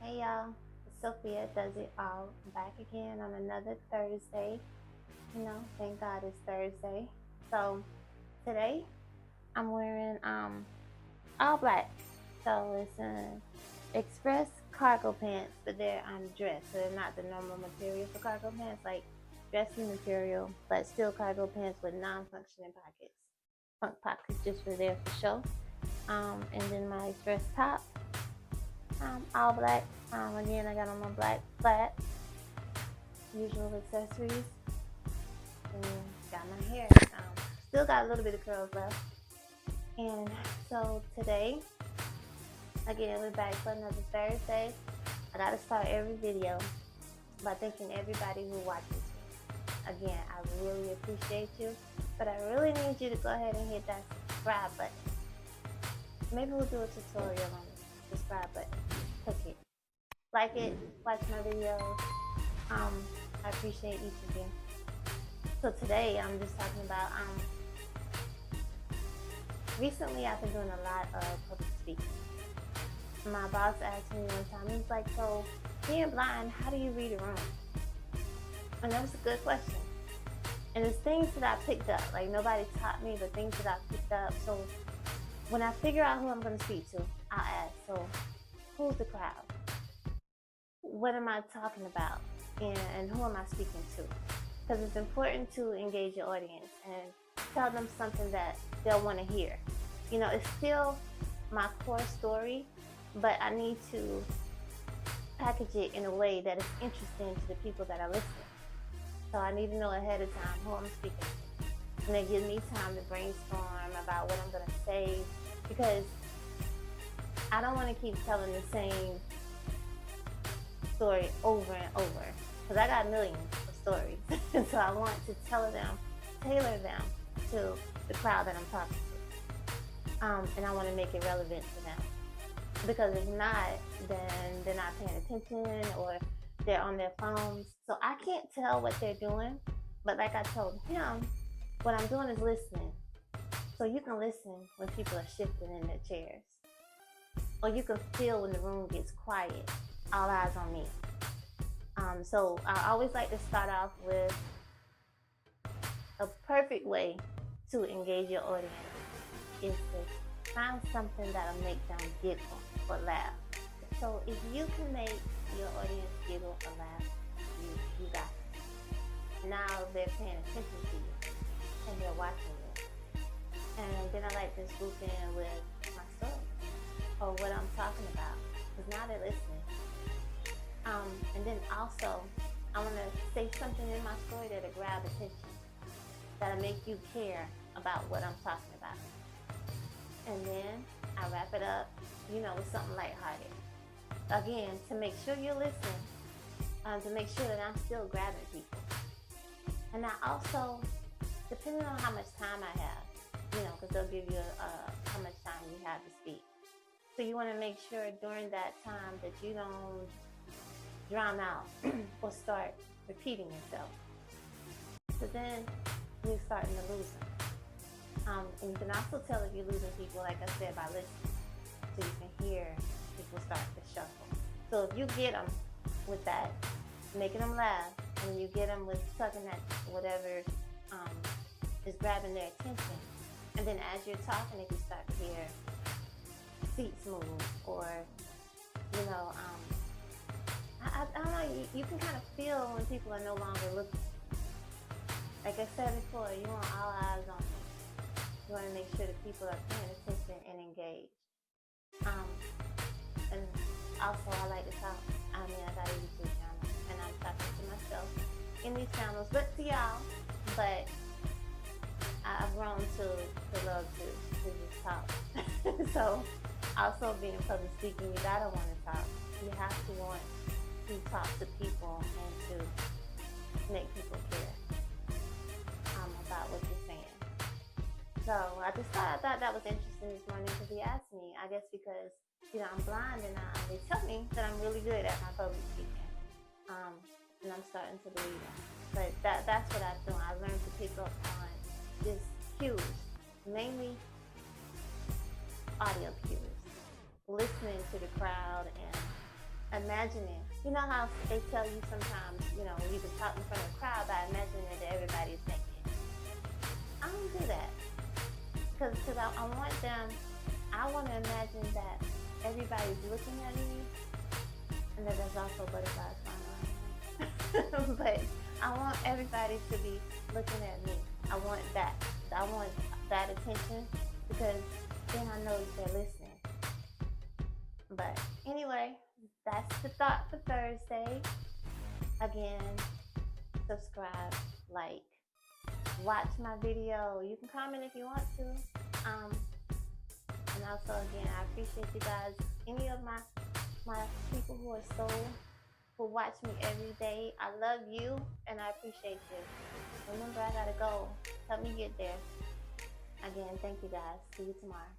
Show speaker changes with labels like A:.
A: Hey y'all, it's Sophia does it all back again on another Thursday. Thank God it's Thursday. So today I'm wearing all black. So it's an express cargo pants, but they're dress, so they're not the normal material for cargo pants, like dressy material, but still cargo pants with non-functioning pockets. Front pockets just for there for show. And then my express top, all black. Again, I got on my black flat, usual accessories, and got my hair. Still got a little bit of curls left. And so today, again, we're back for another Thursday. I gotta start every video by thanking everybody who watches me. Again, I really appreciate you, but I really need you to go ahead and hit that subscribe button. Maybe we'll do a tutorial on the subscribe button. Click it. Like it, watch my videos. I appreciate each of you. So today I'm just talking about recently I've been doing a lot of public speaking. My boss asked me one time, he was like, so being blind, how do you read a room? And that was a good question. And it's things that I picked up, like nobody taught me, but things that I picked up. So when I figure out who I'm going to speak to, I'll ask, so who's the crowd? What am I talking about? And who am I speaking to? Because it's important to engage your audience and tell them something that they'll want to hear. It's still my core story, but I need to package it in a way that is interesting to the people that are listening. So I need to know ahead of time who I'm speaking to. And it gives me time to brainstorm about what I'm going to say, because I don't want to keep telling the same story over and over, because I got millions of stories. And so I want to tailor them to the crowd that I'm talking to. And I want to make it relevant to them, because if not, then they're not paying attention or they're on their phones. So I can't tell what they're doing, but like I told him, what I'm doing is listening. So you can listen when people are shifting in their chairs, or you can feel when the room gets quiet. All eyes on me. So I always like to start off with a perfect way to engage your audience is to find something that'll make them giggle or laugh. So if you can make your audience giggle or laugh, you got it. Now they're paying attention to you and they're watching you. And then I like to swoop in with my story or what I'm talking about, because now they're listening. And then also, I want to say something in my story that'll grab attention, that'll make you care about what I'm talking about. And then I wrap it up, with something lighthearted. Again, to make sure you're listening, to make sure that I'm still grabbing people. And I also, depending on how much time I have, because they'll give you how much time you have to speak. So you want to make sure during that time that you don't drown out or start repeating yourself. So then you're starting to lose them. And you can also tell if you're losing people, like I said, by listening. So you can hear people start to shuffle. So if you get them with that, making them laugh, and you get them with tugging at whatever is grabbing their attention, and then as you're talking, if you start to hear seats move, or I don't know, you can kind of feel when people are no longer looking. Like I said before, you want all eyes on you. You want to make sure that people are paying attention and engaged. And also, I like to talk. I got a YouTube channel, and I'm talking to myself in these channels, but to y'all. But I've grown to love to just talk. So, also being public speaking, you gotta want to talk. You have to want to talk to people and to make people care about what you're saying. So I thought that was interesting this morning, because he asked me, I guess because I'm blind, and they tell me that I'm really good at my public speaking, and I'm starting to believe it. But that's what I've done. I learned to pick up on just cues, mainly audio cues, listening to the crowd, and imagining. You know how they tell you sometimes, when you can talk in front of a crowd by imagining that everybody's naked. I don't do that. Because I want to imagine that everybody's looking at me, and that there's also butterflies flying around. But I want everybody to be looking at me. I want that attention, because then I know they're listening. But anyway, that's the thought for Thursday. Again, subscribe, like, watch my video. You can comment if you want to. And also, again, I appreciate you guys. Any of my people who watch me every day, I love you and I appreciate you. Remember, I gotta go. Help me get there. Again, thank you guys. See you tomorrow.